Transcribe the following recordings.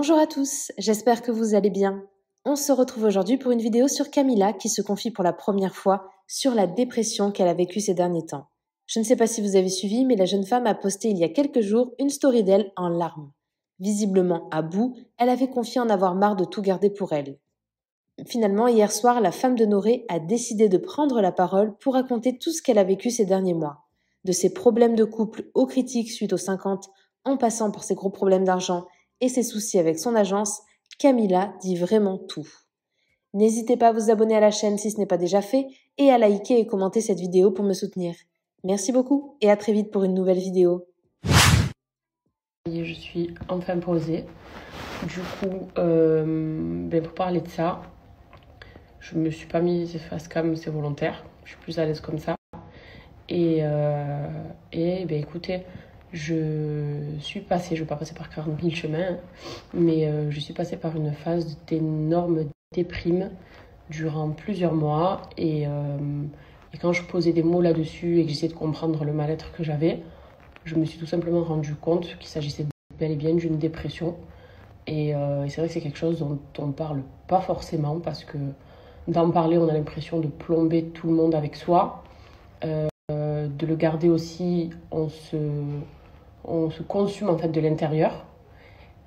Bonjour à tous, j'espère que vous allez bien. On se retrouve aujourd'hui pour une vidéo sur Camilla qui se confie pour la première fois sur la dépression qu'elle a vécue ces derniers temps. Je ne sais pas si vous avez suivi, mais la jeune femme a posté il y a quelques jours une story d'elle en larmes. Visiblement à bout, elle avait confié en avoir marre de tout garder pour elle. Finalement, hier soir, la femme de Noré a décidé de prendre la parole pour raconter tout ce qu'elle a vécu ces derniers mois. De ses problèmes de couple aux critiques suite aux 50, en passant par ses gros problèmes d'argent et ses soucis avec son agence, Camilla dit vraiment tout. N'hésitez pas à vous abonner à la chaîne si ce n'est pas déjà fait et à liker et commenter cette vidéo pour me soutenir. Merci beaucoup et à très vite pour une nouvelle vidéo. Je suis enfin posée. Du coup, pour parler de ça, je me suis pas mise face cam, c'est volontaire. Je suis plus à l'aise comme ça. Et écoutez, je suis passée, je ne vais pas passer par 40 000 chemins, mais je suis passée par une phase d'énorme déprime durant plusieurs mois. Et quand je posais des mots là-dessus et que j'essayais de comprendre le mal-être que j'avais, je me suis tout simplement rendu compte qu'il s'agissait bel et bien d'une dépression. Et c'est vrai que c'est quelque chose dont on ne parle pas forcément, parce que d'en parler, on a l'impression de plomber tout le monde avec soi. De le garder aussi, on se consume en fait de l'intérieur.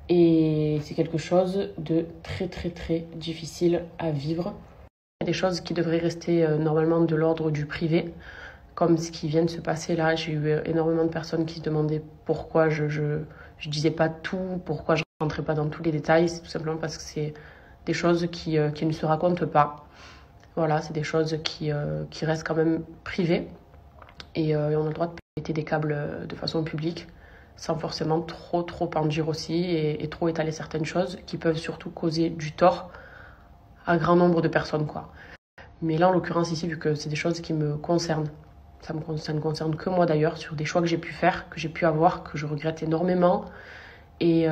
Et c'est quelque chose de très très très difficile à vivre. Il y a des choses qui devraient rester normalement de l'ordre du privé, comme ce qui vient de se passer là. J'ai eu énormément de personnes qui se demandaient pourquoi je disais pas tout, pourquoi je rentrais pas dans tous les détails. C'est tout simplement parce que c'est des choses qui ne se racontent pas. Voilà, c'est des choses qui restent quand même privées. Et on a le droit de péter des câbles de façon publique, sans forcément trop en dire aussi, et trop étaler certaines choses qui peuvent surtout causer du tort à grand nombre de personnes, quoi. Mais là, en l'occurrence ici, vu que c'est des choses qui me concernent, ça ne concerne que moi d'ailleurs, sur des choix que j'ai pu faire, que j'ai pu avoir, que je regrette énormément, et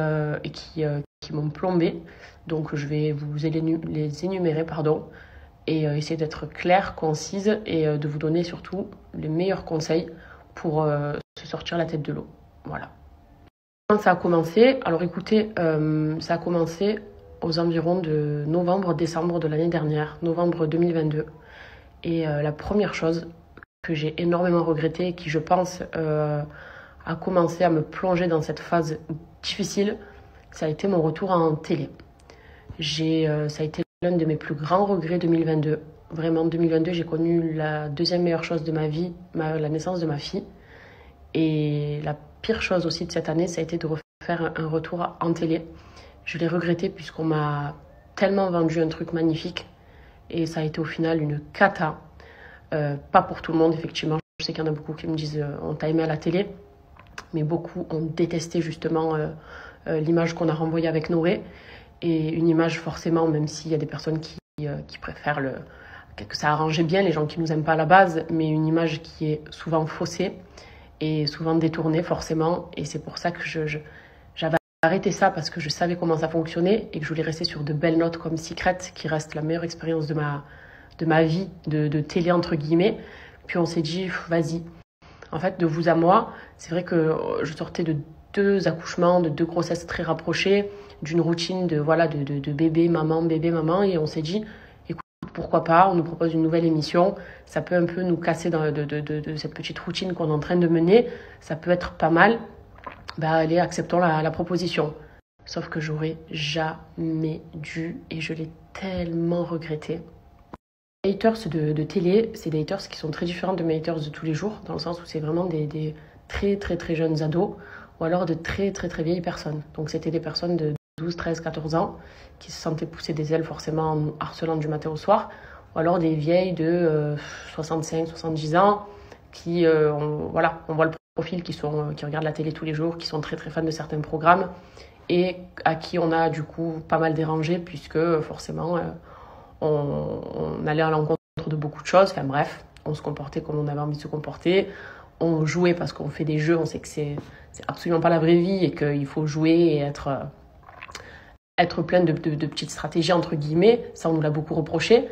qui m'ont plombé. Donc je vais vous les énumérer, et essayer d'être claire, concise, et de vous donner surtout les meilleurs conseils pour se sortir la tête de l'eau. Voilà. Quand ça a commencé, alors écoutez, ça a commencé aux environs de novembre-décembre de l'année dernière, novembre 2022. Et la première chose que j'ai énormément regrettée et qui, je pense, a commencé à me plonger dans cette phase difficile, ça a été mon retour en télé. Ça a été l'un de mes plus grands regrets 2022. Vraiment, en 2022, j'ai connu la deuxième meilleure chose de ma vie, la naissance de ma fille. Et la pire chose aussi de cette année, ça a été de refaire un retour en télé. Je l'ai regretté puisqu'on m'a tellement vendu un truc magnifique. Et ça a été au final une cata. Pas pour tout le monde, effectivement. Je sais qu'il y en a beaucoup qui me disent on t'a aimé à la télé. Mais beaucoup ont détesté justement l'image qu'on a renvoyée avec Noré. Et une image, forcément, même s'il y a des personnes qui préfèrent que ça arrangeait bien les gens qui nous aiment pas à la base, mais une image qui est souvent faussée et souvent détournée, forcément. Et c'est pour ça que j'avais arrêté ça, parce que je savais comment ça fonctionnait et que je voulais rester sur de belles notes comme Secret, qui reste la meilleure expérience de ma vie de télé, entre guillemets. Puis on s'est dit, vas-y. En fait, de vous à moi, c'est vrai que je sortais de 2 accouchements, de 2 grossesses très rapprochées, d'une routine de bébé, maman, et on s'est dit, écoute, pourquoi pas, on nous propose une nouvelle émission, ça peut un peu nous casser de cette petite routine qu'on est en train de mener, ça peut être pas mal, allez, acceptons la proposition. Sauf que j'aurais jamais dû, et je l'ai tellement regretté. Les haters de télé, c'est des haters qui sont très différents de mes haters de tous les jours, dans le sens où c'est vraiment des très très très jeunes ados, ou alors de très très très vieilles personnes. Donc c'était des personnes de 12, 13, 14 ans qui se sentaient pousser des ailes forcément en nous harcelant du matin au soir, ou alors des vieilles de 65, 70 ans qui, on voit le profil, qui regardent la télé tous les jours, qui sont très très fans de certains programmes, et à qui on a du coup pas mal dérangé, puisque forcément on allait à l'encontre de beaucoup de choses. Enfin bref, on se comportait comme on avait envie de se comporter. On jouait parce qu'on fait des jeux, on sait que c'est absolument pas la vraie vie et qu'il faut jouer et être plein de petites stratégies, entre guillemets. Ça, on nous l'a beaucoup reproché.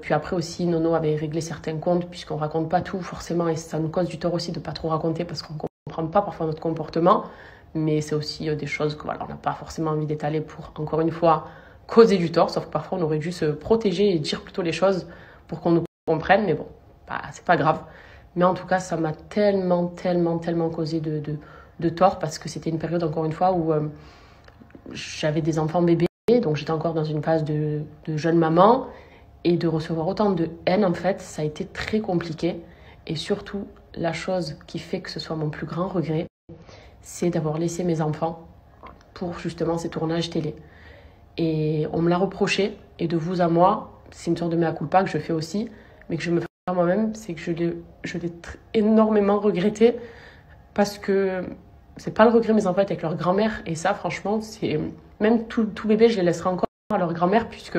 Puis après aussi, Nono avait réglé certains comptes, puisqu'on raconte pas tout forcément, et ça nous cause du tort aussi de pas trop raconter, parce qu'on comprend pas parfois notre comportement. Mais c'est aussi des choses que voilà, on n'a pas forcément envie d'étaler pour, encore une fois, causer du tort. Sauf que parfois, on aurait dû se protéger et dire plutôt les choses pour qu'on nous comprenne. Mais bon, c'est pas grave. Mais en tout cas, ça m'a tellement causé de tort parce que c'était une période, encore une fois, où j'avais des enfants bébés. Donc, j'étais encore dans une phase de jeune maman. Et de recevoir autant de haine, en fait, ça a été très compliqué. Et surtout, la chose qui fait que ce soit mon plus grand regret, c'est d'avoir laissé mes enfants pour justement ces tournages télé. Et on me l'a reproché, et de vous à moi, c'est une sorte de mea culpa que je fais aussi, mais que je me fais à moi-même, c'est que je l'ai énormément regretté, parce que c'est pas le regret de mes enfants avec leur grand-mère, et ça franchement, c'est même tout bébé, je les laisserai encore à leur grand-mère, puisque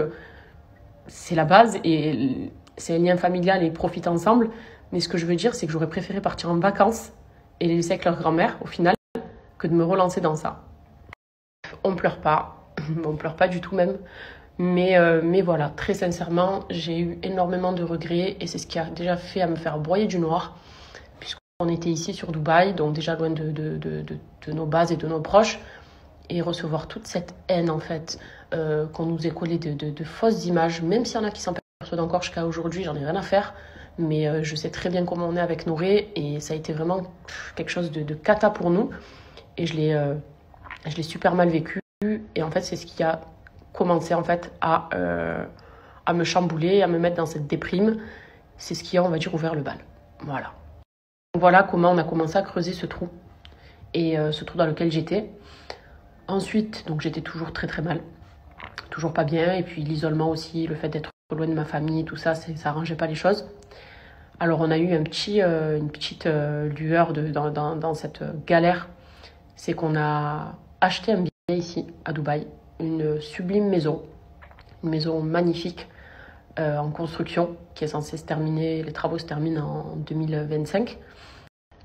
c'est la base, et c'est un lien familial et ils profitent ensemble, mais ce que je veux dire, c'est que j'aurais préféré partir en vacances et les laisser avec leur grand-mère, au final, que de me relancer dans ça. On pleure pas du tout même, mais voilà, très sincèrement, j'ai eu énormément de regrets et c'est ce qui a déjà fait à me faire broyer du noir, puisqu'on était ici sur Dubaï, donc déjà loin de nos bases et de nos proches, et recevoir toute cette haine en fait, qu'on nous ait collé de fausses images, même s'il y en a qui s'en persuadent encore jusqu'à aujourd'hui, j'en ai rien à faire. Mais je sais très bien comment on est avec Noré et ça a été vraiment quelque chose de cata pour nous. Et je l'ai super mal vécu. Et en fait, c'est ce qui a commencé en fait à me chambouler, à me mettre dans cette déprime. C'est ce qui a, on va dire, ouvert le bal. Voilà. Donc voilà comment on a commencé à creuser ce trou. Et ce trou dans lequel j'étais. Ensuite, donc j'étais toujours très mal. Toujours pas bien. Et puis l'isolement aussi, le fait d'être loin de ma famille, tout ça, ça arrangeait pas les choses. Alors on a eu une petite lueur dans cette galère, c'est qu'on a acheté un bien ici à Dubaï, une sublime maison, une maison magnifique en construction qui est censée se terminer, les travaux se terminent en 2025.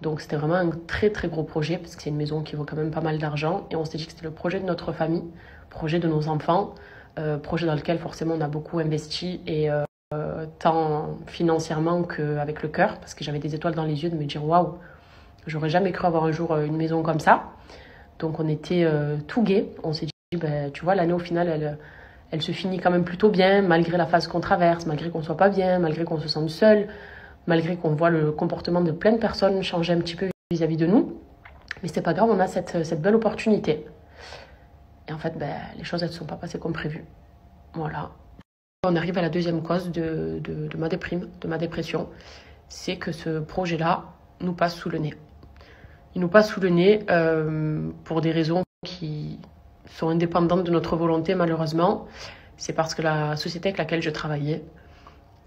Donc c'était vraiment un très gros projet parce que c'est une maison qui vaut quand même pas mal d'argent et on s'est dit que c'était le projet de notre famille, projet de nos enfants, projet dans lequel forcément on a beaucoup investi et tant financièrement qu'avec le cœur, parce que j'avais des étoiles dans les yeux de me dire waouh, j'aurais jamais cru avoir un jour une maison comme ça. Donc on était tout gai, on s'est dit tu vois, l'année au final elle se finit quand même plutôt bien, malgré la phase qu'on traverse, malgré qu'on soit pas bien, malgré qu'on se sente seul, malgré qu'on voit le comportement de plein de personnes changer un petit peu vis-à-vis de nous. Mais c'est pas grave, on a cette belle opportunité. Et en fait, les choses elles ne sont pas passées comme prévu. Voilà. On arrive à la deuxième cause de ma déprime, de ma dépression, c'est que ce projet-là nous passe sous le nez. Il nous passe sous le nez pour des raisons qui sont indépendantes de notre volonté malheureusement. C'est parce que la société avec laquelle je travaillais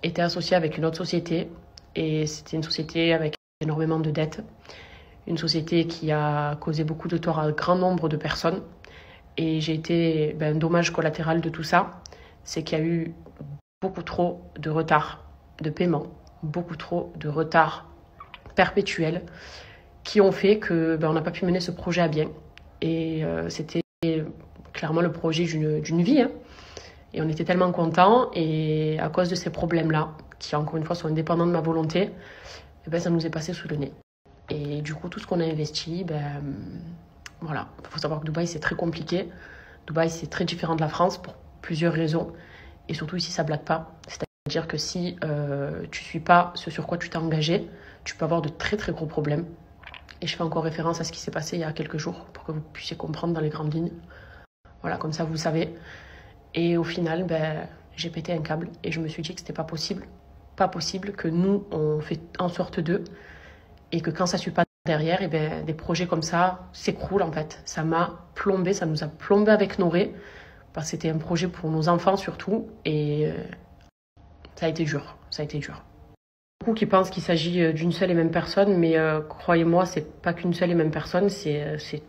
était associée avec une autre société et c'était une société avec énormément de dettes. Une société qui a causé beaucoup de tort à un grand nombre de personnes et j'ai été un dommage collatéral de tout ça. C'est qu'il y a eu beaucoup trop de retard de paiement, beaucoup trop de retard perpétuel qui ont fait que on n'a pas pu mener ce projet à bien. Et c'était clairement le projet d'une vie. Hein. Et on était tellement contents et à cause de ces problèmes-là, qui encore une fois sont indépendants de ma volonté, ça nous est passé sous le nez. Et du coup, tout ce qu'on a investi, voilà. Il faut savoir que Dubaï, c'est très compliqué. Dubaï, c'est très différent de la France pour plusieurs raisons. Et surtout, ici, ça ne blague pas. C'est-à-dire que si tu ne suis pas ce sur quoi tu t'es engagé, tu peux avoir de très gros problèmes. Et je fais encore référence à ce qui s'est passé il y a quelques jours pour que vous puissiez comprendre dans les grandes lignes. Voilà, comme ça, vous savez. Et au final, j'ai pété un câble et je me suis dit que ce n'était pas possible. Pas possible que nous, on fait en sorte d'eux et que quand ça ne suit pas derrière, des projets comme ça s'écroulent en fait. Ça m'a plombé, ça nous a plombé avec Noré. Parce que c'était un projet pour nos enfants surtout, et ça a été dur, Beaucoup qui pensent qu'il s'agit d'une seule et même personne, mais croyez-moi, c'est pas qu'une seule et même personne, c'est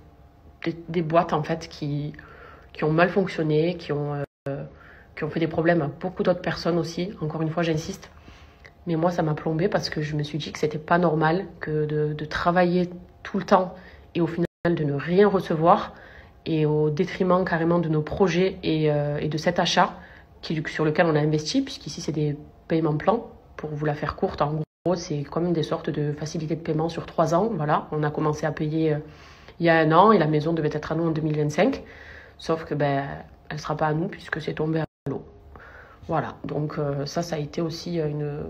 des boîtes en fait qui ont mal fonctionné, qui ont fait des problèmes à beaucoup d'autres personnes aussi, encore une fois j'insiste. Mais moi ça m'a plombé parce que je me suis dit que c'était pas normal que de travailler tout le temps et au final de ne rien recevoir, et au détriment carrément de nos projets et de cet achat sur lequel on a investi, puisqu'ici c'est des paiements plans, pour vous la faire courte, en gros c'est comme des sortes de facilités de paiement sur 3 ans, voilà, on a commencé à payer il y a un an et la maison devait être à nous en 2025. Sauf que elle ne sera pas à nous puisque c'est tombé à l'eau. Voilà, donc ça a été aussi une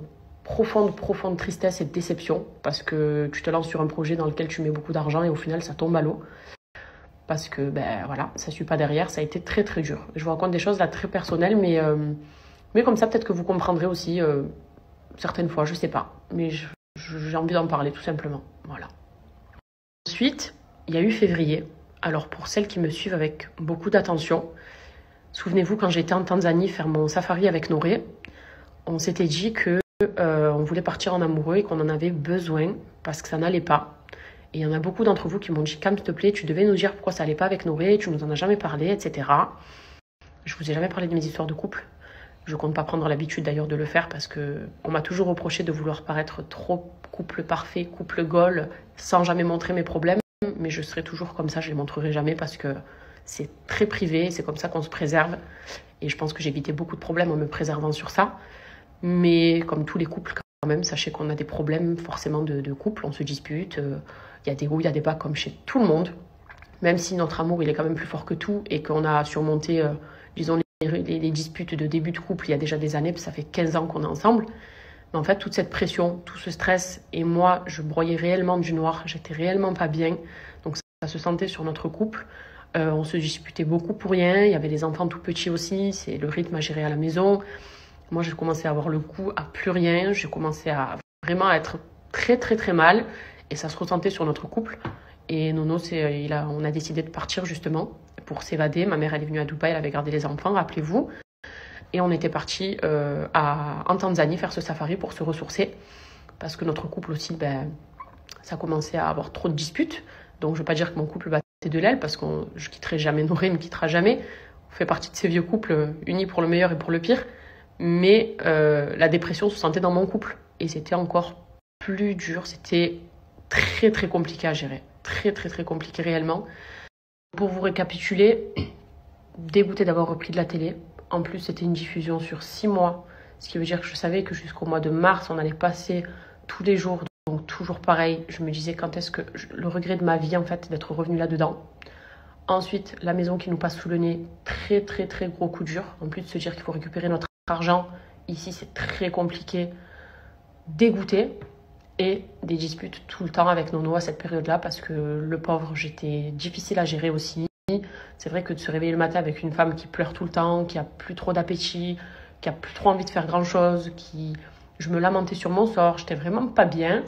profonde tristesse et déception parce que tu te lances sur un projet dans lequel tu mets beaucoup d'argent et au final ça tombe à l'eau. Parce que voilà, ça ne suit pas derrière, ça a été très dur. Je vous raconte des choses là très personnelles, mais comme ça peut-être que vous comprendrez aussi certaines fois, je sais pas. Mais j'ai envie d'en parler tout simplement. Voilà. Ensuite, il y a eu février. Alors pour celles qui me suivent avec beaucoup d'attention, souvenez-vous quand j'étais en Tanzanie faire mon safari avec Noré, on s'était dit que on voulait partir en amoureux et qu'on en avait besoin parce que ça n'allait pas. Et il y en a beaucoup d'entre vous qui m'ont dit « Cam, s'il te plaît, tu devais nous dire pourquoi ça n'allait pas avec Noré, tu nous en as jamais parlé, etc. » Je vous ai jamais parlé de mes histoires de couple. Je compte pas prendre l'habitude d'ailleurs de le faire parce qu'on m'a toujours reproché de vouloir paraître trop couple parfait, couple goal, sans jamais montrer mes problèmes. Mais je serai toujours comme ça, je les montrerai jamais parce que c'est très privé, c'est comme ça qu'on se préserve. Et je pense que j'ai évité beaucoup de problèmes en me préservant sur ça. Mais comme tous les couples quand même, sachez qu'on a des problèmes forcément de couple, on se dispute. Il y a des hauts, il y a des bas comme chez tout le monde. Même si notre amour, il est quand même plus fort que tout et qu'on a surmonté, disons, les disputes de début de couple il y a déjà des années, ça fait 15 ans qu'on est ensemble. Mais en fait, toute cette pression, tout ce stress, et moi, je broyais réellement du noir, j'étais réellement pas bien. Donc ça se sentait sur notre couple. On se disputait beaucoup pour rien, il y avait des enfants tout petits aussi, c'est le rythme à gérer à la maison. Moi, j'ai commencé à avoir le goût à plus rien, j'ai commencé à vraiment être très mal, et ça se ressentait sur notre couple. Et Nono, on a décidé de partir justement pour s'évader. Ma mère, elle est venue à Dubaï, elle avait gardé les enfants, rappelez-vous. Et on était partis en Tanzanie faire ce safari pour se ressourcer. Parce que notre couple aussi, ça commençait à avoir trop de disputes. Donc je ne veux pas dire que mon couple battait de l'aile parce que je quitterai jamais Noré, il ne me quittera jamais. On fait partie de ces vieux couples unis pour le meilleur et pour le pire. Mais la dépression se sentait dans mon couple. Et c'était encore plus dur. C'était très compliqué à gérer. Très compliqué réellement. Pour vous récapituler, dégoûtée d'avoir repris de la télé. En plus, c'était une diffusion sur 6 mois. Ce qui veut dire que je savais que jusqu'au mois de mars, on allait passer tous les jours. Donc toujours pareil, je me disais quand est-ce que le regret de ma vie en fait d'être revenue là-dedans. Ensuite, la maison qui nous passe sous le nez, très gros coup dur. En plus de se dire qu'il faut récupérer notre argent, ici c'est très compliqué. Dégoûté et des disputes tout le temps avec Nono à cette période-là parce que le pauvre, j'étais difficile à gérer aussi. C'est vrai que de se réveiller le matin avec une femme qui pleure tout le temps, qui a plus trop d'appétit, qui a plus trop envie de faire grand-chose, je me lamentais sur mon sort, j'étais vraiment pas bien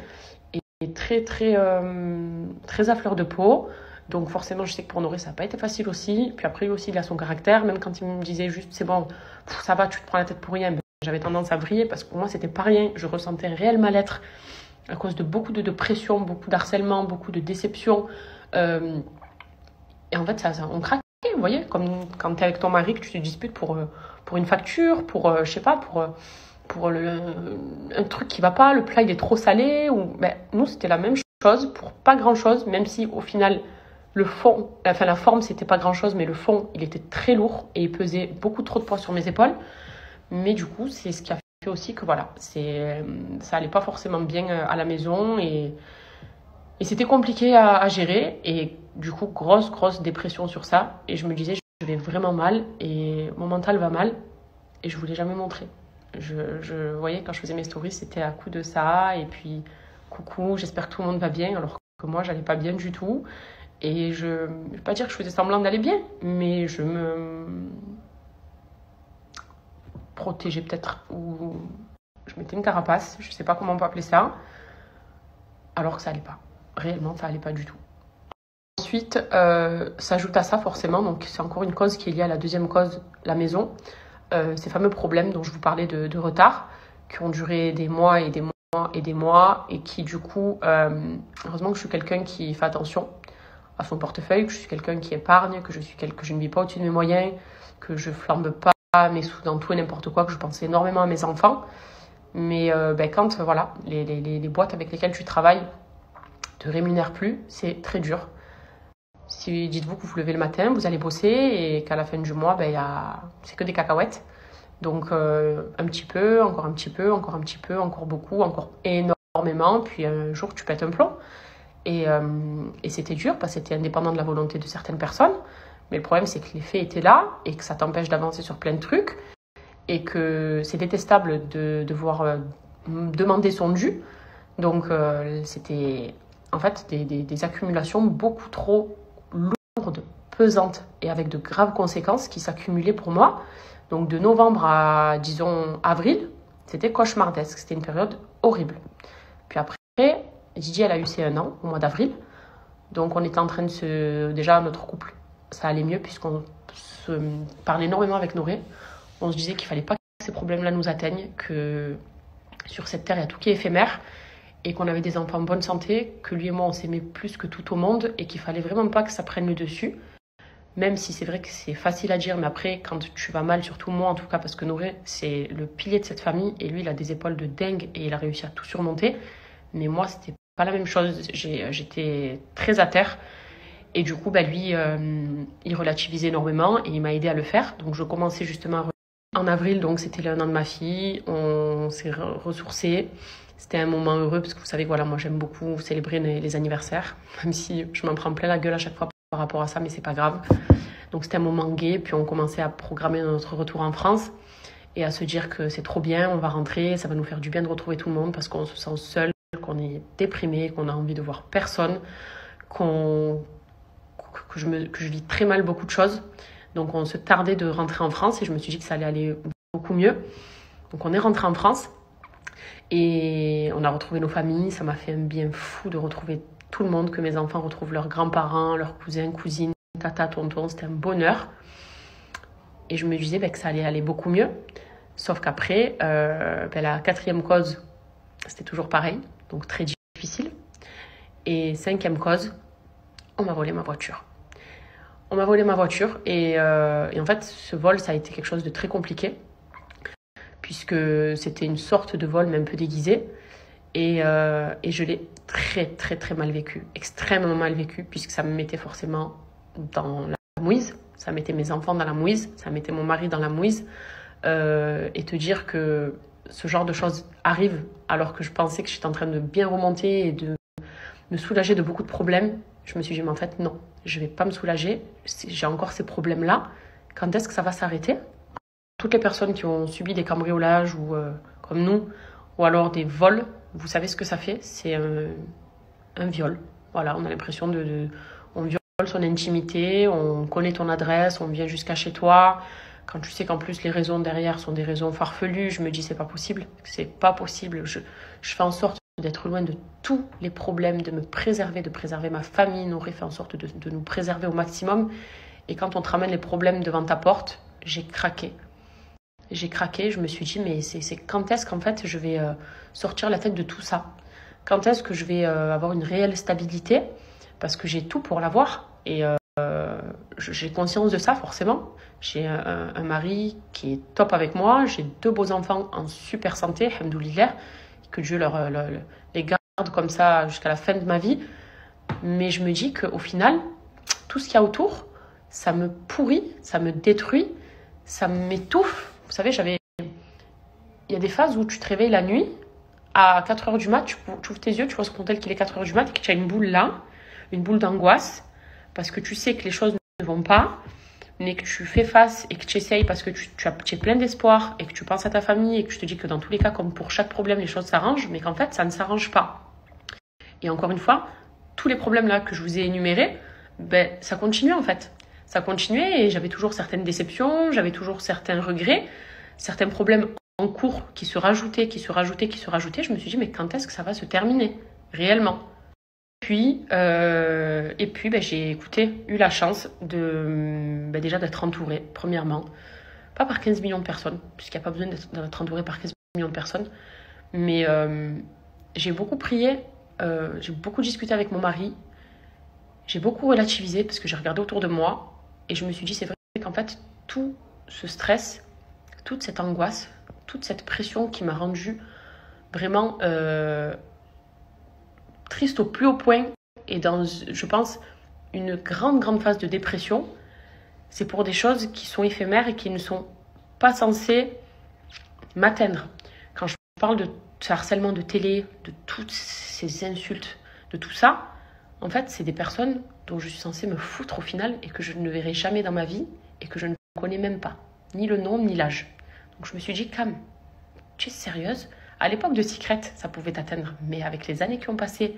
et très à fleur de peau. Donc forcément, je sais que pour Noré, ça n'a pas été facile aussi. Puis après, lui aussi, il a son caractère. Même quand il me disait juste, c'est bon, ça va, tu te prends la tête pour rien. J'avais tendance à vriller parce que pour moi, c'était pas rien. Je ressentais un réel mal-être à cause de beaucoup de pression, beaucoup d'harcèlement, beaucoup de déception. Et en fait, on craquait, vous voyez, comme quand tu es avec ton mari, que tu te disputes pour une facture, je sais pas, pour un truc qui va pas, le plat il est trop salé. Nous, c'était la même chose pour pas grand-chose, même si au final, la forme, c'était pas grand-chose, mais le fond, il était très lourd et il pesait beaucoup trop de poids sur mes épaules. Mais du coup, c'est ce qui a fait aussi que voilà, ça allait pas forcément bien à la maison et c'était compliqué à gérer. Et du coup, grosse dépression sur ça. Et je me disais, je vais vraiment mal et mon mental va mal et je voulais jamais montrer. Je voyais quand je faisais mes stories, c'était à coup de ça et puis coucou, j'espère que tout le monde va bien alors que moi, j'allais pas bien du tout. Et je ne vais pas dire que je faisais semblant d'aller bien, mais je me protégeais peut-être ou je mettais une carapace, je sais pas comment on peut appeler ça, alors que ça allait pas. Réellement, ça allait pas du tout. Ensuite, s'ajoute à ça forcément, donc c'est encore une cause qui est liée à la deuxième cause, la maison. Ces fameux problèmes dont je vous parlais de retard, qui ont duré des mois et des mois et des mois, et qui du coup, heureusement que je suis quelqu'un qui fait attention à son portefeuille, que je suis quelqu'un qui épargne, que je ne vis pas au-dessus de mes moyens, que je flambe pas mes sous dans tout et n'importe quoi, que je pense énormément à mes enfants. Mais quand voilà, les boîtes avec lesquelles tu travailles te rémunèrent plus, c'est très dur. Si dites-vous que vous vous levez le matin, vous allez bosser et qu'à la fin du mois, c'est que des cacahuètes. Donc un petit peu, encore un petit peu, encore un petit peu, encore beaucoup, encore énormément. Puis un jour, tu pètes un plomb. Et c'était dur parce que c'était indépendant de la volonté de certaines personnes. Mais le problème, c'est que les faits étaient là et que ça t'empêche d'avancer sur plein de trucs. Et que c'est détestable de devoir demander son dû. Donc, c'était en fait des accumulations beaucoup trop lourdes, pesantes et avec de graves conséquences qui s'accumulaient pour moi. Donc, de novembre à, disons, avril, c'était cauchemardesque. C'était une période horrible. Puis après, Gigi, elle a eu ses 1 an au mois d'avril. Donc, on était en train de déjà, notre couple, ça allait mieux puisqu'on se parlait énormément avec Noré. On se disait qu'il ne fallait pas que ces problèmes-là nous atteignent, que sur cette terre, il y a tout qui est éphémère et qu'on avait des enfants en bonne santé, que lui et moi, on s'aimait plus que tout au monde et qu'il ne fallait vraiment pas que ça prenne le dessus. Même si c'est vrai que c'est facile à dire, mais après, quand tu vas mal, surtout moi en tout cas, parce que Noré, c'est le pilier de cette famille et lui, il a des épaules de dingue et il a réussi à tout surmonter. Mais moi, c'était pas la même chose. J'étais très à terre. Et du coup, lui, il relativisait énormément et il m'a aidé à le faire. Donc, je commençais justement en avril, donc c'était le 1 an de ma fille. On s'est ressourcés. C'était un moment heureux parce que vous savez, voilà, moi j'aime beaucoup célébrer les anniversaires, même si je m'en prends plein la gueule à chaque fois par rapport à ça, mais c'est pas grave. Donc c'était un moment gai, puis on commençait à programmer notre retour en France et à se dire que c'est trop bien, on va rentrer, ça va nous faire du bien de retrouver tout le monde parce qu'on se sent seul, qu'on est déprimé, qu'on a envie de voir personne, que je vis très mal beaucoup de choses. Donc on se tardait de rentrer en France et je me suis dit que ça allait aller beaucoup mieux. Donc on est rentré en France et on a retrouvé nos familles. Ça m'a fait un bien fou de retrouver tout le monde, que mes enfants retrouvent leurs grands-parents, leurs cousins, cousines, tata, tonton. C'était un bonheur. Et je me disais que ça allait aller beaucoup mieux. Sauf qu'après, la 4e cause, c'était toujours pareil, donc très difficile. Et 5e cause, on m'a volé ma voiture. On m'a volé ma voiture et en fait, ce vol, ça a été quelque chose de très compliqué puisque c'était une sorte de vol, mais un peu déguisé. Et je l'ai très, très, très mal vécu, extrêmement mal vécu, puisque ça me mettait forcément dans la mouise. Ça mettait mes enfants dans la mouise, ça mettait mon mari dans la mouise. Et te dire que ce genre de choses arrive alors que je pensais que j'étais en train de bien remonter et de me soulager de beaucoup de problèmes. Je me suis dit, mais en fait, non, je ne vais pas me soulager. J'ai encore ces problèmes-là. Quand est-ce que ça va s'arrêter ? Toutes les personnes qui ont subi des cambriolages ou comme nous, ou alors des vols, vous savez ce que ça fait ? C'est un viol. Voilà, on a l'impression on viole son intimité, on connaît ton adresse, on vient jusqu'à chez toi. Quand tu sais qu'en plus les raisons derrière sont des raisons farfelues, je me dis c'est pas possible. C'est pas possible. Je fais en sorte d'être loin de tous les problèmes, de me préserver, de préserver ma famille. On aurait fait en sorte de nous préserver au maximum. Et quand on te ramène les problèmes devant ta porte, j'ai craqué. J'ai craqué, je me suis dit, mais c'est quand est-ce qu'en fait je vais sortir la tête de tout ça ? Quand est-ce que je vais avoir une réelle stabilité ? Parce que j'ai tout pour l'avoir. Et j'ai conscience de ça, forcément. J'ai un mari qui est top avec moi. J'ai 2 beaux enfants en super santé, alhamdoulilah. Que Dieu les garde comme ça jusqu'à la fin de ma vie. Mais je me dis qu'au final, tout ce qu'il y a autour, ça me pourrit, ça me détruit, ça m'étouffe. Vous savez, il y a des phases où tu te réveilles la nuit, à 4h du mat, tu ouvres tes yeux, tu vois ce qu'on tel qu'il est 4h du mat, et que tu as une boule là, une boule d'angoisse, parce que tu sais que les choses ne vont pas, mais que tu fais face et que tu essayes parce que tu es plein d'espoir et que tu penses à ta famille et que tu te dis que dans tous les cas, comme pour chaque problème, les choses s'arrangent, mais qu'en fait, ça ne s'arrange pas. Et encore une fois, tous les problèmes là que je vous ai énumérés, ça continuait en fait. Ça continuait et j'avais toujours certaines déceptions, j'avais toujours certains regrets, certains problèmes en cours qui se rajoutaient. Je me suis dit, mais quand est-ce que ça va se terminer réellement ? Et puis, j'ai eu la chance déjà d'être entourée, premièrement, pas par 15 millions de personnes, puisqu'il n'y a pas besoin d'être entourée par 15 millions de personnes, mais j'ai beaucoup prié, j'ai beaucoup discuté avec mon mari, j'ai beaucoup relativisé parce que j'ai regardé autour de moi et je me suis dit, c'est vrai qu'en fait, tout ce stress, toute cette angoisse, toute cette pression qui m'a rendue vraiment triste au plus haut point et dans, je pense, une grande phase de dépression, c'est pour des choses qui sont éphémères et qui ne sont pas censées m'atteindre. Quand je parle de ce harcèlement de télé, de toutes ces insultes, de tout ça, En fait, c'est des personnes dont je suis censée me foutre au final et que je ne verrai jamais dans ma vie et que je ne connais même pas, ni le nom, ni l'âge. Donc je me suis dit, Cam, tu es sérieuse? À l'époque de Secret, ça pouvait t'atteindre, mais avec les années qui ont passé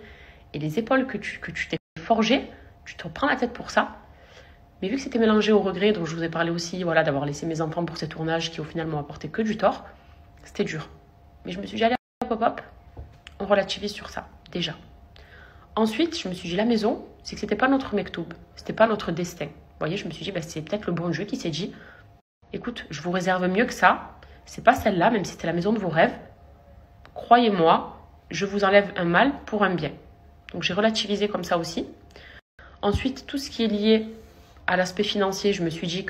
et les épaules que tu t'es forgées, tu te prends la tête pour ça. Mais vu que c'était mélangé au regret, dont je vous ai parlé aussi, voilà, d'avoir laissé mes enfants pour ces tournages qui au final m'ont apporté que du tort, c'était dur. Mais je me suis dit, allez, hop, hop, on relativise sur ça, déjà. Ensuite, je me suis dit, la maison, c'est que c'était pas notre mektoub, c'était pas notre destin. Vous voyez, je me suis dit, c'est peut-être le bon Dieu qui s'est dit, écoute, je vous réserve mieux que ça, c'est pas celle-là, même si c'était la maison de vos rêves. Croyez-moi, je vous enlève un mal pour un bien. Donc j'ai relativisé comme ça aussi. Ensuite, tout ce qui est lié à l'aspect financier, je me suis dit,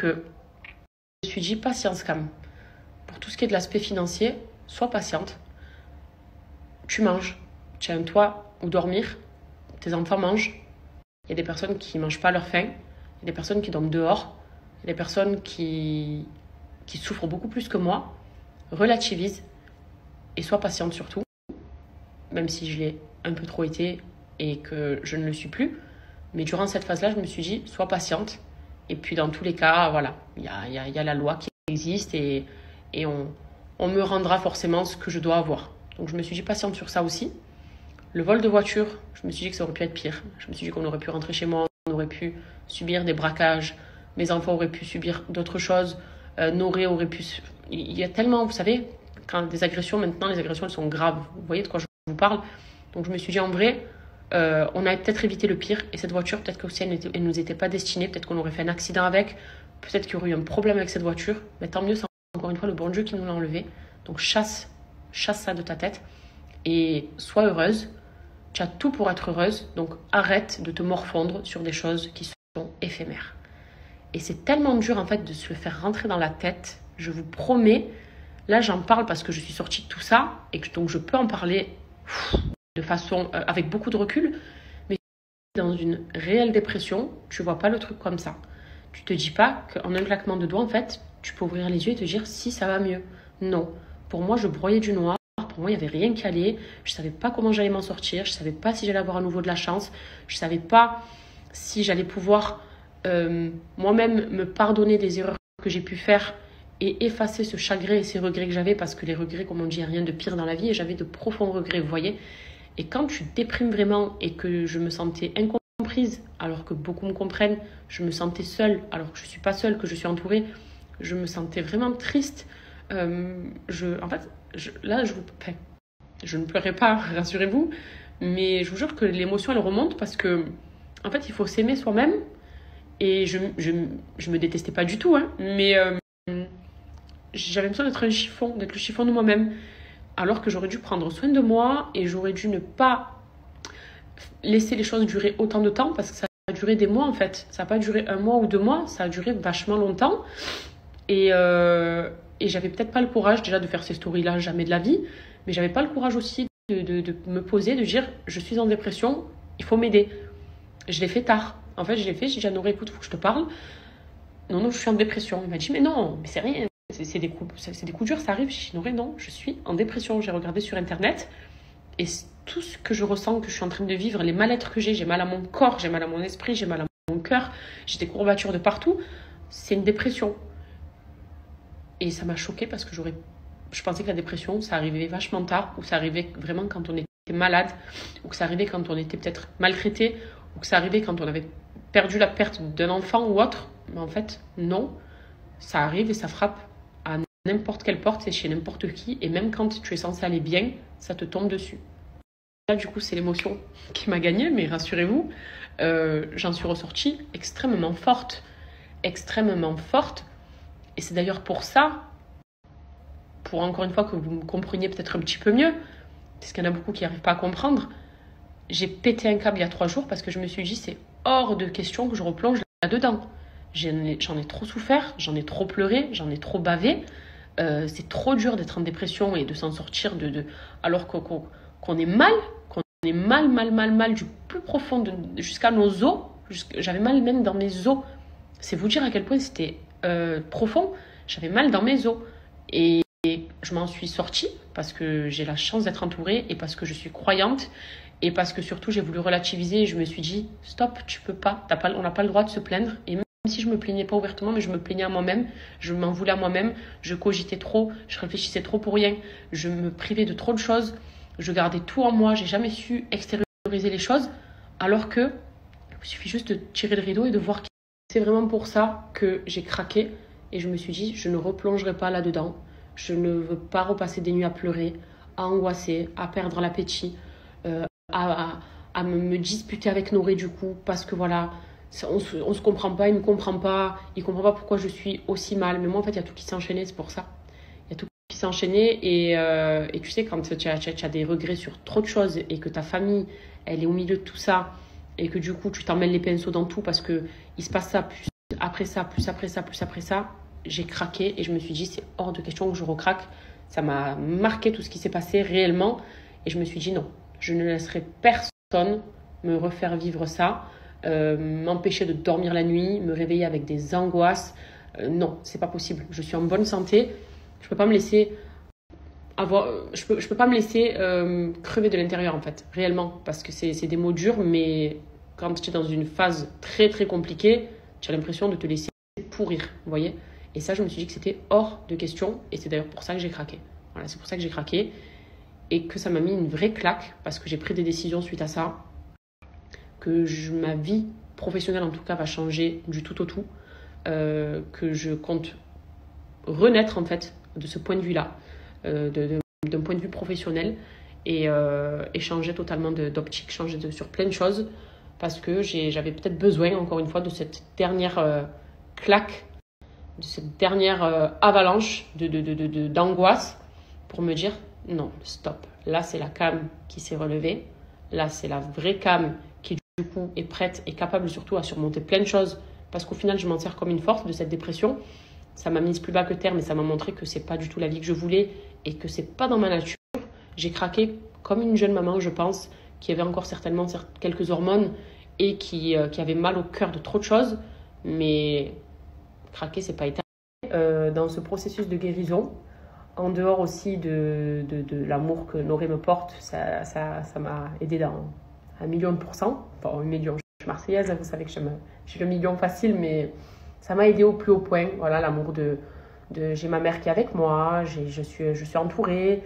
patience Cam. Pour tout ce qui est de l'aspect financier, sois patiente. Tu manges, tu as un toit où dormir, tes enfants mangent. Il y a des personnes qui ne mangent pas leur faim, il y a des personnes qui dorment dehors, il y a des personnes qui souffrent beaucoup plus que moi. Relativise et sois patiente surtout, même si je l'ai un peu trop été et que je ne le suis plus. Mais durant cette phase-là, je me suis dit, sois patiente. Et puis dans tous les cas, voilà, il y a la loi qui existe et on me rendra forcément ce que je dois avoir. Donc je me suis dit patiente sur ça aussi. Le vol de voiture, je me suis dit que ça aurait pu être pire. Je me suis dit qu'on aurait pu rentrer chez moi, on aurait pu subir des braquages, mes enfants auraient pu subir d'autres choses, Noré aurait pu... Il y a tellement, vous savez, quand des agressions, maintenant les agressions elles sont graves. Vous voyez de quoi je vous parle? Donc je me suis dit en vrai, on a peut-être évité le pire. Et cette voiture, peut-être qu'aussi elle ne nous était pas destinée, peut-être qu'on aurait fait un accident avec, peut-être qu'il y aurait eu un problème avec cette voiture. Mais tant mieux, c'est encore une fois le bon Dieu qui nous l'a enlevé. Donc chasse ça de ta tête et sois heureuse. Tu as tout pour être heureuse, donc arrête de te morfondre sur des choses qui sont éphémères. Et c'est tellement dur en fait de se le faire rentrer dans la tête, je vous promets. Là j'en parle parce que je suis sortie de tout ça et que donc je peux en parler de façon avec beaucoup de recul. Mais dans une réelle dépression, tu vois pas le truc comme ça. Tu te dis pas qu'en un claquement de doigts en fait, tu peux ouvrir les yeux et te dire si ça va mieux. Non, pour moi je broyais du noir. Pour moi, il n'y avait rien qui allait. Je ne savais pas comment j'allais m'en sortir. Je ne savais pas si j'allais avoir à nouveau de la chance. Je ne savais pas si j'allais pouvoir moi-même me pardonner des erreurs que j'ai pu faire et effacer ce chagrin et ces regrets que j'avais. Parce que les regrets, comme on dit, il n'y a rien de pire dans la vie. Et j'avais de profonds regrets, vous voyez. Et quand tu déprimes vraiment et que je me sentais incomprise, alors que beaucoup me comprennent, je me sentais seule, alors que je ne suis pas seule, que je suis entourée, je me sentais vraiment triste. Là, je ne pleurais pas, rassurez-vous, mais je vous jure que l'émotion, elle remonte parce que, en fait, il faut s'aimer soi-même. Et je me détestais pas du tout, hein, mais j'avais l'impression d'être d'être le chiffon de moi-même. Alors que j'aurais dû prendre soin de moi et j'aurais dû ne pas laisser les choses durer autant de temps parce que ça a duré des mois, en fait. Ça n'a pas duré 1 mois ou 2 mois, ça a duré vachement longtemps. Et j'avais peut-être pas le courage déjà de faire ces stories-là, jamais de la vie, mais j'avais pas le courage aussi de me poser, de dire je suis en dépression, il faut m'aider. Je l'ai fait tard. En fait, je l'ai fait, j'ai dit à Noré, écoute, il faut que je te parle. Non, je suis en dépression. Il m'a dit, mais non, mais c'est rien, c'est des coups durs, ça arrive. J'ai dit, Noré, non, je suis en dépression. J'ai regardé sur Internet et tout ce que je ressens, que je suis en train de vivre, les mal-être que j'ai mal à mon corps, j'ai mal à mon esprit, j'ai mal à mon cœur, j'ai des courbatures de partout, c'est une dépression. Et ça m'a choquée parce que je pensais que la dépression, ça arrivait vachement tard, ou ça arrivait vraiment quand on était malade, ou que ça arrivait quand on était peut-être maltraité, ou que ça arrivait quand on avait perdu la perte d'un enfant ou autre. Mais en fait, non. Ça arrive et ça frappe à n'importe quelle porte, c'est chez n'importe qui. Et même quand tu es censé aller bien, ça te tombe dessus. Là, du coup, c'est l'émotion qui m'a gagnée, mais rassurez-vous, j'en suis ressortie extrêmement forte. Extrêmement forte. Et c'est d'ailleurs pour ça, pour encore une fois que vous me compreniez peut-être un petit peu mieux, parce qu'il y en a beaucoup qui n'arrivent pas à comprendre, j'ai pété un câble il y a 3 jours parce que je me suis dit c'est hors de question que je replonge là-dedans. J'en ai trop souffert, j'en ai trop pleuré, j'en ai trop bavé. C'est trop dur d'être en dépression et de s'en sortir alors qu'on est mal, qu'on est mal du plus profond jusqu'à nos os. J'avais mal même dans mes os. C'est vous dire à quel point c'était profond. J'avais mal dans mes os. Et Et je m'en suis sortie parce que j'ai la chance d'être entourée et parce que je suis croyante et parce que surtout j'ai voulu relativiser et je me suis dit stop, tu peux pas, on n'a pas le droit de se plaindre. Et même si je me plaignais pas ouvertement, mais je me plaignais à moi-même, je m'en voulais à moi-même, je cogitais trop, je réfléchissais trop pour rien, je me privais de trop de choses, je gardais tout en moi, j'ai jamais su extérioriser les choses, alors que il suffit juste de tirer le rideau et de voir. C'est vraiment pour ça que j'ai craqué et je me suis dit je ne replongerai pas là-dedans. Je ne veux pas repasser des nuits à pleurer, à angoisser, à perdre l'appétit, à me disputer avec Noré du coup, parce que voilà, on se comprend pas, il me comprend pas, il comprend pas pourquoi je suis aussi mal. Mais moi en fait, il y a tout qui s'est enchaîné, c'est pour ça. Il y a tout qui s'est enchaîné et tu sais, quand tu as des regrets sur trop de choses et que ta famille, elle est au milieu de tout ça et que du coup, tu t'emmènes les pinceaux dans tout parce que il se passe ça, plus après ça, plus après ça, plus après ça, j'ai craqué et je me suis dit c'est hors de question que je recraque. Ça m'a marqué tout ce qui s'est passé réellement et je me suis dit non, je ne laisserai personne me refaire vivre ça, m'empêcher de dormir la nuit, me réveiller avec des angoisses. Non, c'est pas possible. Je suis en bonne santé, je peux pas me laisser je peux pas me laisser crever de l'intérieur en fait, réellement, parce que c'est des mots durs, mais quand tu es dans une phase très très compliquée, tu as l'impression de te laisser pourrir, vous voyez. Et ça, je me suis dit que c'était hors de question. Et c'est d'ailleurs pour ça que j'ai craqué. Voilà, c'est pour ça que j'ai craqué. Et que ça m'a mis une vraie claque. Parce que j'ai pris des décisions suite à ça. Ma vie professionnelle, en tout cas, va changer du tout au tout. Que je compte renaître, en fait, de ce point de vue-là. D'un point de vue professionnel. Et changer totalement d'optique. Changer sur plein de choses. Parce que j'avais peut-être besoin, encore une fois, de cette dernière claque, de cette dernière avalanche d'angoisse pour me dire non, stop. Là, c'est la Cam qui s'est relevée. Là, c'est la vraie Cam qui, du coup, est prête et capable surtout à surmonter plein de choses parce qu'au final, je m'en sers comme une force de cette dépression. Ça m'a mise plus bas que terre, mais ça m'a montré que c'est pas du tout la vie que je voulais et que c'est pas dans ma nature. J'ai craqué comme une jeune maman, je pense, qui avait encore certainement quelques hormones et qui avait mal au cœur de trop de choses, mais craquer, c'est pas éternel. Dans ce processus de guérison, en dehors aussi de l'amour que Noré me porte, ça m'a aidé dans 1 million%. Enfin, 1 million, je suis marseillaise, vous savez que j'ai le million facile, mais ça m'a aidé au plus haut point. Voilà, l'amour j'ai ma mère qui est avec moi, je suis entourée,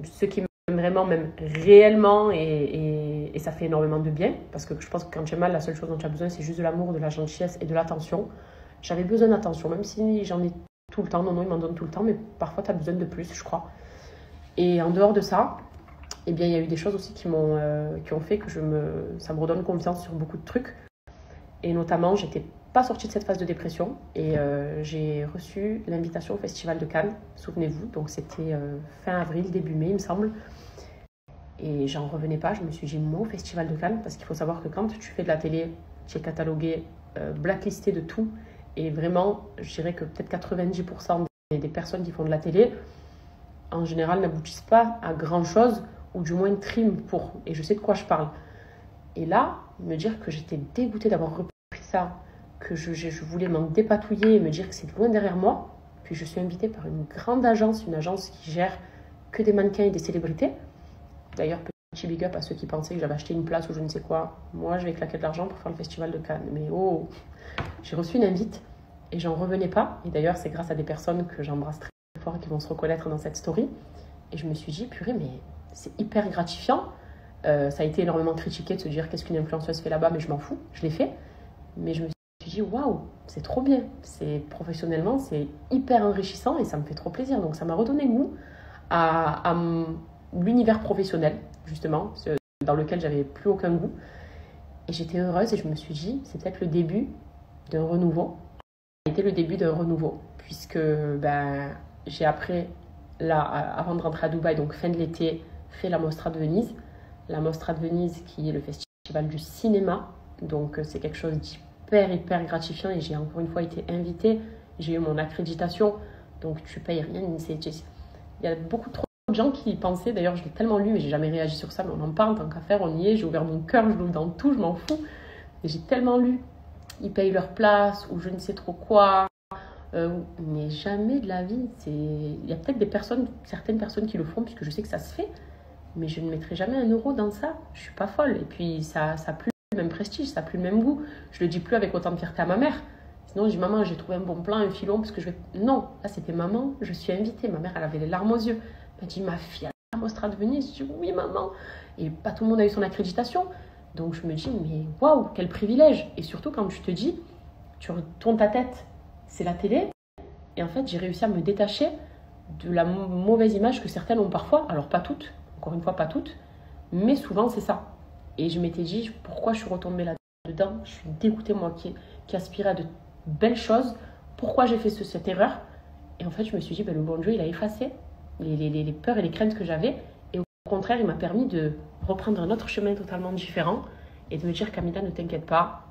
ceux qui m'aiment vraiment, même réellement, et ça fait énormément de bien, parce que je pense que quand tu es mal, la seule chose dont tu as besoin, c'est juste de l'amour, de la gentillesse et de l'attention. J'avais besoin d'attention, même si j'en ai tout le temps. Non, il m'en donne tout le temps, mais parfois, tu as besoin de plus, je crois. Et en dehors de ça, eh bien, il y a eu des choses aussi qui ont fait que ça me redonne confiance sur beaucoup de trucs. Et notamment, j'étais pas sortie de cette phase de dépression et j'ai reçu l'invitation au Festival de Cannes, souvenez-vous. Donc, c'était fin avril, début mai, il me semble. Et j'en revenais pas. Je me suis dit, moi, au Festival de Cannes, parce qu'il faut savoir que quand tu fais de la télé, tu es catalogué, blacklisté de tout. Et vraiment, je dirais que peut-être 90% des personnes qui font de la télé, en général, n'aboutissent pas à grand-chose, ou du moins triment pour. Et je sais de quoi je parle. Et là, me dire que j'étais dégoûtée d'avoir repris ça, que je voulais m'en dépatouiller et me dire que c'est loin derrière moi. Puis je suis invitée par une grande agence, une agence qui gère que des mannequins et des célébrités. D'ailleurs, petit big up à ceux qui pensaient que j'avais acheté une place ou je ne sais quoi. Moi, je vais claquer de l'argent pour faire le Festival de Cannes. Mais oh, j'ai reçu une invite et j'en revenais pas. Et d'ailleurs, c'est grâce à des personnes que j'embrasse très fort et qui vont se reconnaître dans cette story. Et je me suis dit, purée, mais c'est hyper gratifiant. Ça a été énormément critiqué de se dire qu'est-ce qu'une influenceuse fait là-bas, mais je m'en fous, je l'ai fait. Mais je me suis dit, waouh, c'est trop bien. Professionnellement, c'est hyper enrichissant et ça me fait trop plaisir. Donc ça m'a redonné goût à l'univers professionnel, justement, dans lequel j'avais plus aucun goût. Et j'étais heureuse et je me suis dit, c'est peut-être le début d'un renouveau. Ça a été le début d'un renouveau, puisque j'ai après, là, avant de rentrer à Dubaï, donc fin de l'été, fait la Mostra de Venise. La Mostra de Venise qui est le festival du cinéma. Donc c'est quelque chose hyper gratifiant et j'ai encore une fois été invitée. J'ai eu mon accréditation, donc tu payes rien. Il y a beaucoup trop de gens qui y pensaient, d'ailleurs je l'ai tellement lu mais j'ai jamais réagi sur ça, mais on en parle tant qu'à faire, on y est, j'ai ouvert mon cœur, je l'ouvre dans tout, je m'en fous. Et j'ai tellement lu, ils payent leur place ou je ne sais trop quoi. Mais jamais de la vie. Il y a peut-être certaines personnes qui le font, puisque je sais que ça se fait, mais je ne mettrai jamais 1 euro dans ça. Je suis pas folle. Et puis, ça n'a plus le même prestige, ça n'a plus le même goût. Je le dis plus avec autant de fierté à ma mère. Sinon, je dis, maman, j'ai trouvé un bon plan, un filon, parce que je vais... Non, là, c'était maman, je suis invitée. Ma mère, elle avait les larmes aux yeux. Elle m'a dit, ma fille, elle a Mostra de Venise. Je dis, oui, maman. Et pas tout le monde a eu son accréditation. Donc, je me dis, mais waouh, quel privilège. Et surtout, quand tu te dis, tu retournes ta tête, c'est la télé. Et en fait, j'ai réussi à me détacher de la mauvaise image que certaines ont parfois. Alors, pas toutes, encore une fois, pas toutes, mais souvent, c'est ça. Et je m'étais dit, pourquoi je suis retombée là-dedans? Je suis dégoûtée, moi, qui aspirais à de belles choses. Pourquoi j'ai fait cette erreur? Et en fait, je me suis dit, le bon Dieu, il a effacé les peurs et les craintes que j'avais. Et au contraire, il m'a permis de reprendre un autre chemin totalement différent et de me dire, Camilla, ne t'inquiète pas,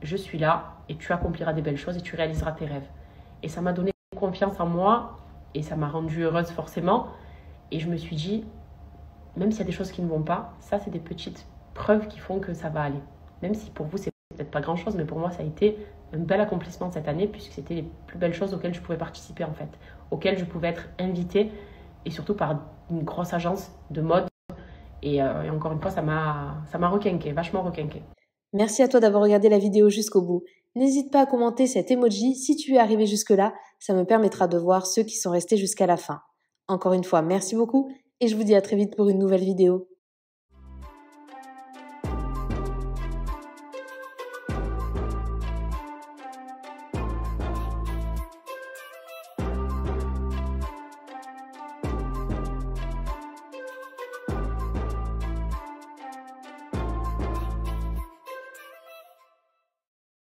je suis là et tu accompliras des belles choses et tu réaliseras tes rêves. Et ça m'a donné confiance en moi et ça m'a rendue heureuse forcément. Et je me suis dit, même s'il y a des choses qui ne vont pas, ça, c'est des petites preuves qui font que ça va aller. Même si pour vous, c'est peut-être pas grand-chose, mais pour moi, ça a été un bel accomplissement cette année puisque c'était les plus belles choses auxquelles je pouvais participer en fait, auxquelles je pouvais être invitée et surtout par une grosse agence de mode. Et encore une fois, ça m'a requinqué, vachement requinqué. Merci à toi d'avoir regardé la vidéo jusqu'au bout. N'hésite pas à commenter cet emoji si tu es arrivé jusque-là, ça me permettra de voir ceux qui sont restés jusqu'à la fin. Encore une fois, merci beaucoup et je vous dis à très vite pour une nouvelle vidéo.